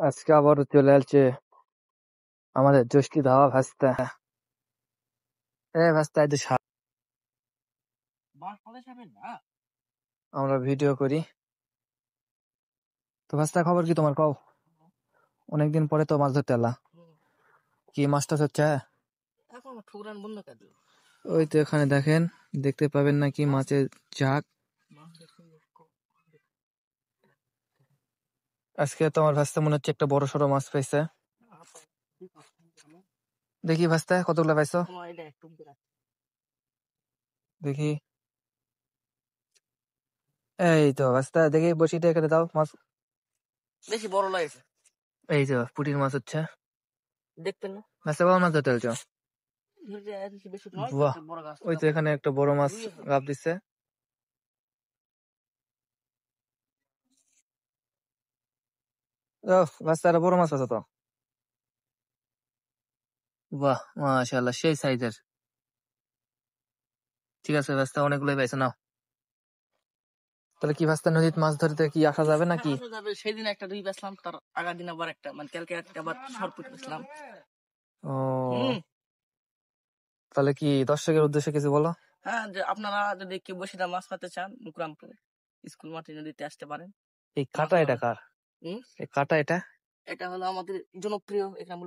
আজকে আবারও চলে আসছে আমাদের জষ্টি ধাওয়া ভাস্তা। ভাস্তা এই তো আমরা ভিডিও করি তো। ভাস্তা খবর কি তোমার? কও, অনেকদিন পরে তো মাছ ধরতে এলা। কি মাছ টাছ হচ্ছে? ওই তো এখানে দেখেন, দেখতে পাবেন নাকি মাছের ঝাঁক। আজকে তোমার ভাস্তা মনে হচ্ছে একটা বড় সড়ো মাছ পাইছে। দেখি ভাস্তা কতগুলো পাইছো দেখি। এই তো ভাস্তা দেখি বসিটা এখানে দাও মাছ। বেশি বড় লাগছে। এই তো পুঁটির মাছ হচ্ছে। দেখতেন না ভাস্তা কখন মাছ ধরতে চলছো? বেশি নয়, বাহ, বড় গাছ ওই তো এখানে একটা বড় মাছ গাপ দিচ্ছে। ভাস্তা একটা বড় মাছ আছে তো। বাহ, মাশাআল্লাহ, সেই সাইজের। ঠিক আছে ভাস্তা, অনেকগুলোই পাইছো নাও। তাহলে কি ভাস্তা নদীতে মাছ ধরতে কি আসা যাবে নাকি? সেদিন একটা রুই বেচলাম, তার আগের দিন আবার একটা, মানে কালকে একটা আবার সরপুট বেচলাম। ও, তাহলে কি দর্শকের উদ্দেশ্যে কিছু বলো। হ্যাঁ, যে আপনারা যদি কেউ বসিটা মাছ পাতে চান, মুকরামপুরে স্কুল মাঠে নদীতে আসতে পারেন। এই কাটা এটা কার? এই কাটা এটা এটা হলো আমাদের জনপ্রিয় এখানে